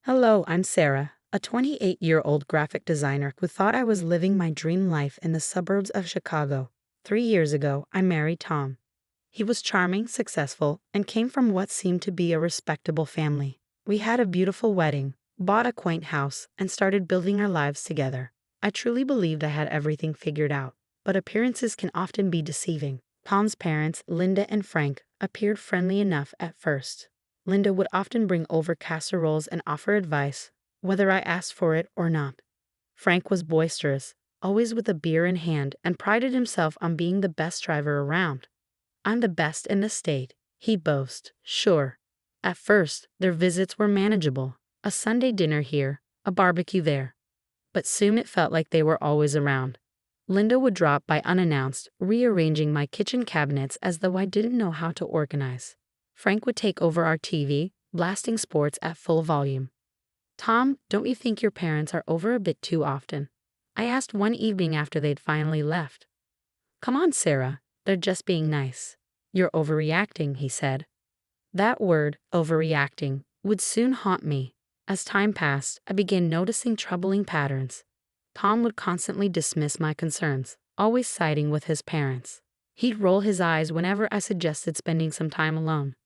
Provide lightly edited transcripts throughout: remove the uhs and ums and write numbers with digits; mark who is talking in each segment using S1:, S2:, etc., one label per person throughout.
S1: Hello, I'm Sarah, a 28-year-old graphic designer who thought I was living my dream life in the suburbs of Chicago. 3 years ago, I married Tom. He was charming, successful, and came from what seemed to be a respectable family. We had a beautiful wedding, bought a quaint house, and started building our lives together. I truly believed I had everything figured out, but appearances can often be deceiving. Tom's parents, Linda and Frank, appeared friendly enough at first. Linda would often bring over casseroles and offer advice, whether I asked for it or not. Frank was boisterous, always with a beer in hand, and prided himself on being the best driver around. "I'm the best in the state," he'd boast. Sure. At first, their visits were manageable. A Sunday dinner here, a barbecue there. But soon it felt like they were always around. Linda would drop by unannounced, rearranging my kitchen cabinets as though I didn't know how to organize. Frank would take over our TV, blasting sports at full volume. "Tom, don't you think your parents are over a bit too often?" I asked one evening after they'd finally left. "Come on, Sarah, they're just being nice." "You're overreacting," he said. That word, overreacting, would soon haunt me. As time passed, I began noticing troubling patterns. Tom would constantly dismiss my concerns, always siding with his parents. He'd roll his eyes whenever I suggested spending some time alone.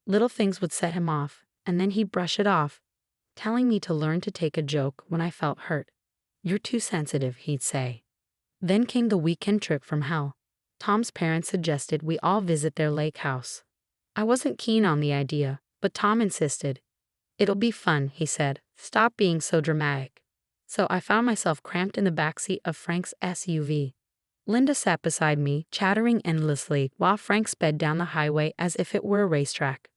S1: Little things would set him off, and then he'd brush it off, telling me to learn to take a joke when I felt hurt. "You're too sensitive," he'd say. Then came the weekend trip from hell. Tom's parents suggested we all visit their lake house. I wasn't keen on the idea, but Tom insisted. "It'll be fun," he said. "Stop being so dramatic." So I found myself cramped in the backseat of Frank's SUV. Linda sat beside me, chattering endlessly, while Frank sped down the highway as if it were a racetrack.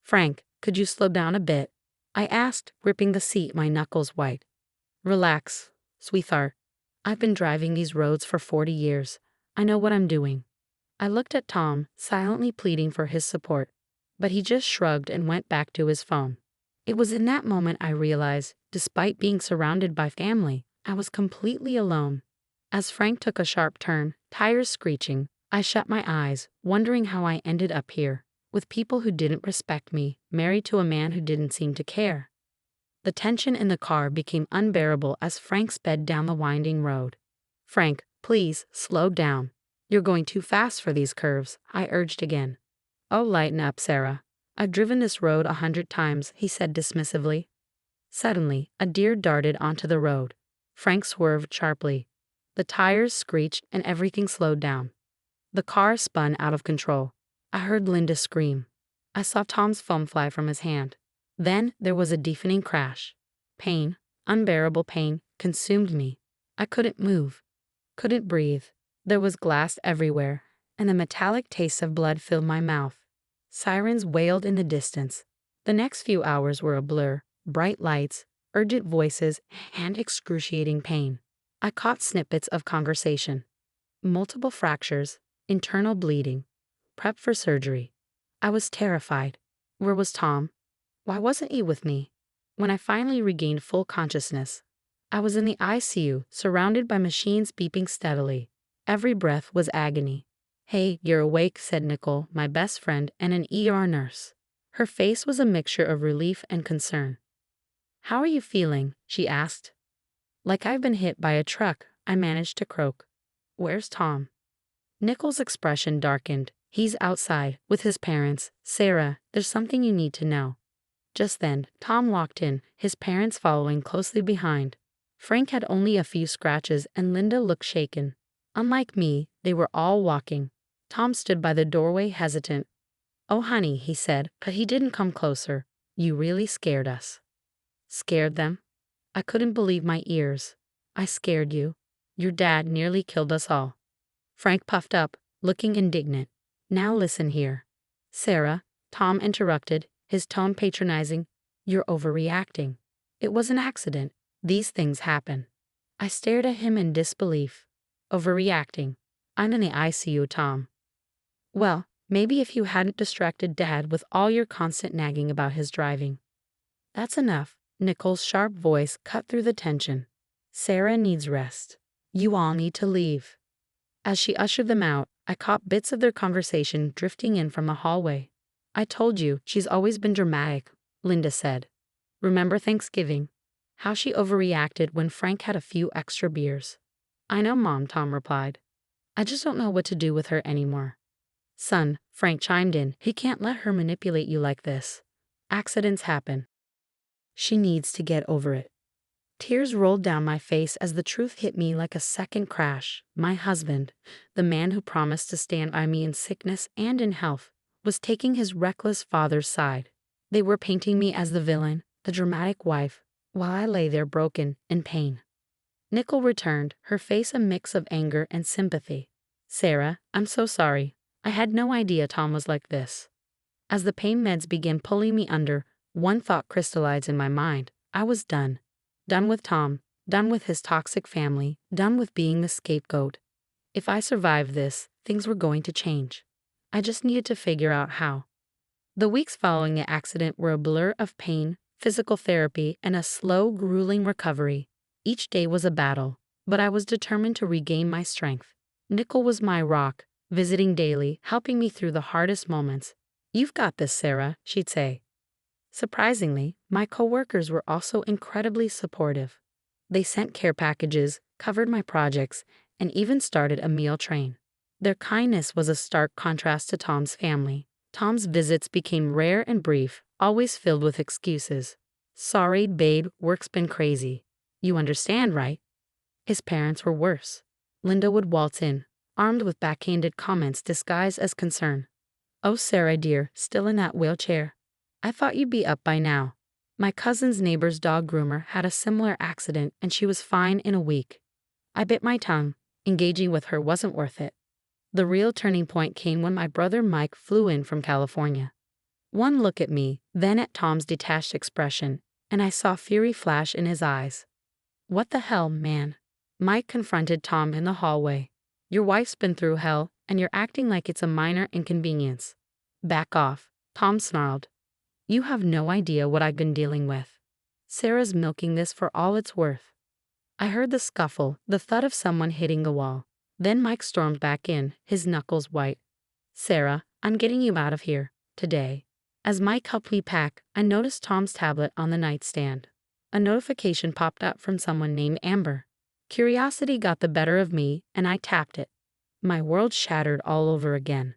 S1: "Frank, could you slow down a bit?" I asked, gripping the seat, my knuckles white. "Relax, sweetheart. I've been driving these roads for 40 years. I know what I'm doing." I looked at Tom, silently pleading for his support, but he just shrugged and went back to his phone. It was in that moment I realized, despite being surrounded by family, I was completely alone. As Frank took a sharp turn, tires screeching, I shut my eyes, wondering how I ended up here, with people who didn't respect me, married to a man who didn't seem to care. The tension in the car became unbearable as Frank sped down the winding road. "Frank, please, slow down. You're going too fast for these curves," I urged again. "Oh, lighten up, Sarah. I've driven this road 100 times," he said dismissively. Suddenly, a deer darted onto the road. Frank swerved sharply. The tires screeched and everything slowed down. The car spun out of control. I heard Linda scream. I saw Tom's phone fly from his hand. Then there was a deafening crash. Pain, unbearable pain, consumed me. I couldn't move, couldn't breathe. There was glass everywhere, and the metallic taste of blood filled my mouth. Sirens wailed in the distance. The next few hours were a blur, bright lights, urgent voices, and excruciating pain. I caught snippets of conversation. Multiple fractures, internal bleeding, prep for surgery. I was terrified. Where was Tom? Why wasn't he with me? When I finally regained full consciousness, I was in the ICU, surrounded by machines beeping steadily. Every breath was agony. "Hey, you're awake," said Nicole, my best friend and an ER nurse. Her face was a mixture of relief and concern. "How are you feeling?" she asked. "Like I've been hit by a truck," I managed to croak. "Where's Tom?" Nicole's expression darkened. "He's outside, with his parents. Sarah, there's something you need to know." Just then, Tom walked in, his parents following closely behind. Frank had only a few scratches and Linda looked shaken. Unlike me, they were all walking. Tom stood by the doorway hesitant. "Oh honey," he said, but he didn't come closer. "You really scared us." Scared them? I couldn't believe my ears. "I scared you. Your dad nearly killed us all." Frank puffed up, looking indignant. "Now listen here." "Sarah," Tom interrupted, his tone patronizing, "you're overreacting. It was an accident. These things happen." I stared at him in disbelief. "Overreacting? I'm in the ICU, Tom." "Well, maybe if you hadn't distracted Dad with all your constant nagging about his driving." "That's enough." Nicole's sharp voice cut through the tension. "Sarah needs rest. You all need to leave." As she ushered them out, I caught bits of their conversation drifting in from the hallway. "I told you, she's always been dramatic," Linda said. Remember Thanksgiving? How she overreacted when Frank had a few extra beers. I know, Mom, Tom replied. I just don't know what to do with her anymore. Son, Frank chimed in, he can't let her manipulate you like this. Accidents happen. She needs to get over it. Tears rolled down my face as the truth hit me like a second crash. My husband, the man who promised to stand by me in sickness and in health, was taking his reckless father's side. They were painting me as the villain, the dramatic wife, while I lay there broken, in pain. Nicole returned, her face a mix of anger and sympathy. Sarah, I'm so sorry. I had no idea Tom was like this. As the pain meds began pulling me under, one thought crystallized in my mind. I was done. Done with Tom, done with his toxic family, done with being the scapegoat. If I survived this, things were going to change. I just needed to figure out how. The weeks following the accident were a blur of pain, physical therapy, and a slow, grueling recovery. Each day was a battle, but I was determined to regain my strength. Nicole was my rock, visiting daily, helping me through the hardest moments. You've got this, Sarah, she'd say. Surprisingly, my coworkers were also incredibly supportive. They sent care packages, covered my projects, and even started a meal train. Their kindness was a stark contrast to Tom's family. Tom's visits became rare and brief, always filled with excuses. Sorry, babe, work's been crazy. You understand, right? His parents were worse. Linda would waltz in, armed with backhanded comments disguised as concern. Oh, Sarah dear, still in that wheelchair? I thought you'd be up by now. My cousin's neighbor's dog groomer had a similar accident and she was fine in a week. I bit my tongue. Engaging with her wasn't worth it. The real turning point came when my brother Mike flew in from California. One look at me, then at Tom's detached expression, and I saw fury flash in his eyes. What the hell, man? Mike confronted Tom in the hallway. Your wife's been through hell, and you're acting like it's a minor inconvenience. Back off, Tom snarled. You have no idea what I've been dealing with. Sarah's milking this for all it's worth. I heard the scuffle, the thud of someone hitting the wall. Then Mike stormed back in, his knuckles white. Sarah, I'm getting you out of here, today. As Mike helped me pack, I noticed Tom's tablet on the nightstand. A notification popped up from someone named Amber. Curiosity got the better of me, and I tapped it. My world shattered all over again.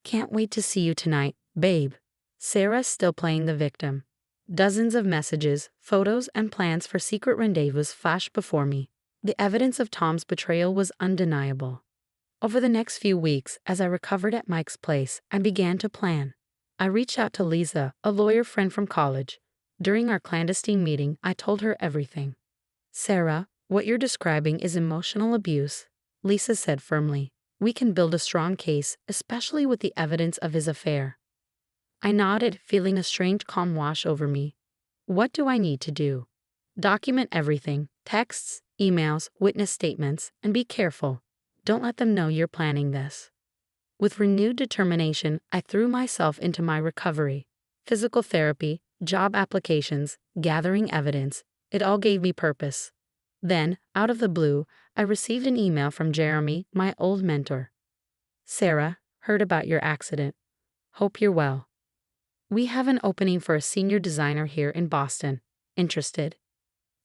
S1: Can't wait to see you tonight, babe. Sarah's still playing the victim. Dozens of messages, photos, and plans for secret rendezvous flashed before me. The evidence of Tom's betrayal was undeniable. Over the next few weeks, as I recovered at Mike's place, I began to plan. I reached out to Lisa, a lawyer friend from college. During our clandestine meeting, I told her everything. Sarah, what you're describing is emotional abuse, Lisa said firmly. We can build a strong case, especially with the evidence of his affair. I nodded, feeling a strange calm wash over me. What do I need to do? Document everything, texts, emails, witness statements, and be careful. Don't let them know you're planning this. With renewed determination, I threw myself into my recovery. Physical therapy, job applications, gathering evidence, it all gave me purpose. Then, out of the blue, I received an email from Jeremy, my old mentor. Sarah, heard about your accident. Hope you're well. We have an opening for a senior designer here in Boston. Interested?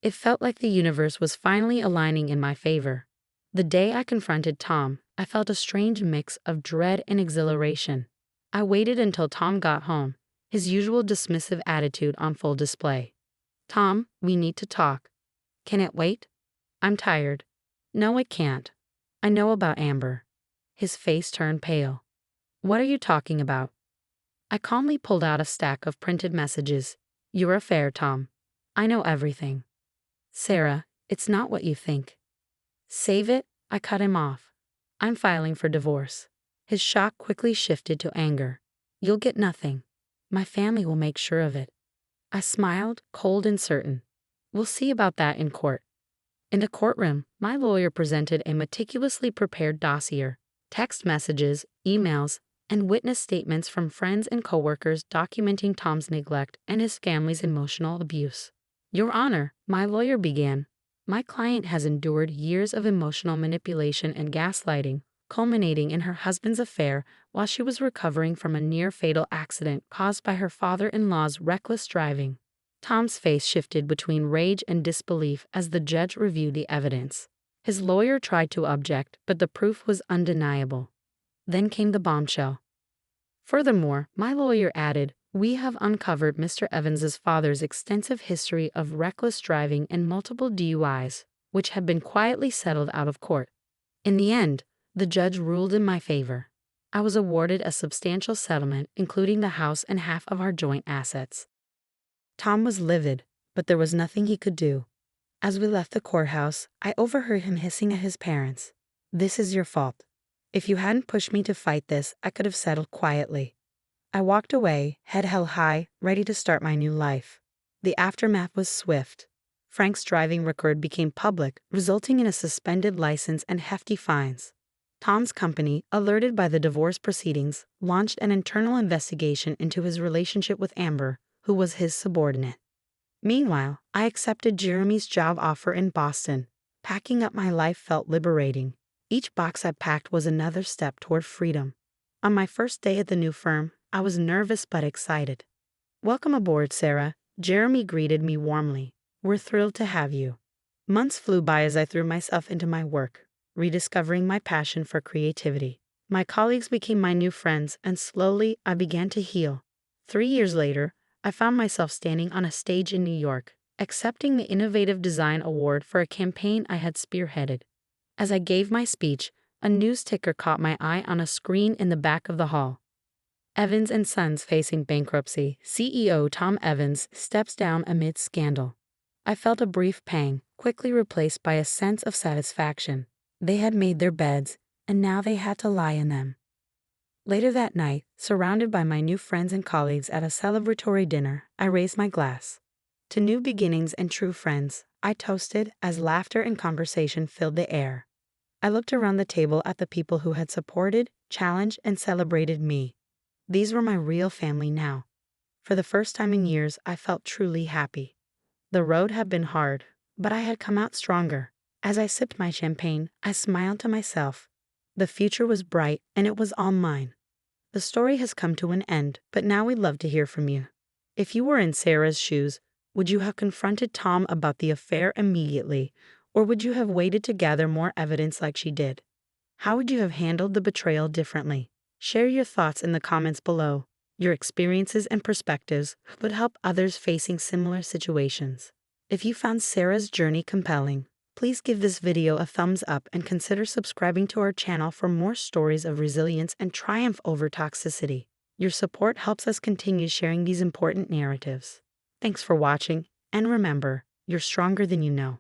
S1: It felt like the universe was finally aligning in my favor. The day I confronted Tom, I felt a strange mix of dread and exhilaration. I waited until Tom got home, his usual dismissive attitude on full display. Tom, we need to talk. Can it wait? I'm tired. No, it can't. I know about Amber. His face turned pale. What are you talking about? I calmly pulled out a stack of printed messages. Your affair, Tom. I know everything. Sarah, it's not what you think. Save it, I cut him off. I'm filing for divorce. His shock quickly shifted to anger. You'll get nothing. My family will make sure of it. I smiled, cold and certain. We'll see about that in court. In the courtroom, my lawyer presented a meticulously prepared dossier, text messages, emails, and witness statements from friends and coworkers documenting Tom's neglect and his family's emotional abuse. Your Honor, my lawyer began. My client has endured years of emotional manipulation and gaslighting, culminating in her husband's affair while she was recovering from a near-fatal accident caused by her father-in-law's reckless driving. Tom's face shifted between rage and disbelief as the judge reviewed the evidence. His lawyer tried to object, but the proof was undeniable. Then came the bombshell. Furthermore, my lawyer added, "We have uncovered Mr. Evans's father's extensive history of reckless driving and multiple DUIs, which have been quietly settled out of court." In the end, the judge ruled in my favor. I was awarded a substantial settlement, including the house and half of our joint assets. Tom was livid, but there was nothing he could do. As we left the courthouse, I overheard him hissing at his parents. "This is your fault. If you hadn't pushed me to fight this, I could have settled quietly." I walked away, head held high, ready to start my new life. The aftermath was swift. Frank's driving record became public, resulting in a suspended license and hefty fines. Tom's company, alerted by the divorce proceedings, launched an internal investigation into his relationship with Amber, who was his subordinate. Meanwhile, I accepted Jeremy's job offer in Boston. Packing up my life felt liberating. Each box I packed was another step toward freedom. On my first day at the new firm, I was nervous but excited. "Welcome aboard, Sarah," Jeremy greeted me warmly. "We're thrilled to have you." Months flew by as I threw myself into my work, rediscovering my passion for creativity. My colleagues became my new friends, and slowly I began to heal. 3 years later, I found myself standing on a stage in New York, accepting the Innovative Design Award for a campaign I had spearheaded. As I gave my speech, a news ticker caught my eye on a screen in the back of the hall. "Evans and Sons facing bankruptcy. CEO Tom Evans steps down amid scandal." I felt a brief pang, quickly replaced by a sense of satisfaction. They had made their beds, and now they had to lie in them. Later that night, surrounded by my new friends and colleagues at a celebratory dinner, I raised my glass. To new beginnings and true friends, I toasted as laughter and conversation filled the air. I looked around the table at the people who had supported, challenged, and celebrated me. These were my real family now. For the first time in years, I felt truly happy. The road had been hard, but I had come out stronger. As I sipped my champagne, I smiled to myself. The future was bright, and it was all mine. The story has come to an end, but now we'd love to hear from you. If you were in Sarah's shoes, would you have confronted Tom about the affair immediately, or would you have waited to gather more evidence like she did? How would you have handled the betrayal differently? Share your thoughts in the comments below. Your experiences and perspectives would help others facing similar situations. If you found Sarah's journey compelling, please give this video a thumbs up and consider subscribing to our channel for more stories of resilience and triumph over toxicity. Your support helps us continue sharing these important narratives. Thanks for watching, and remember, you're stronger than you know.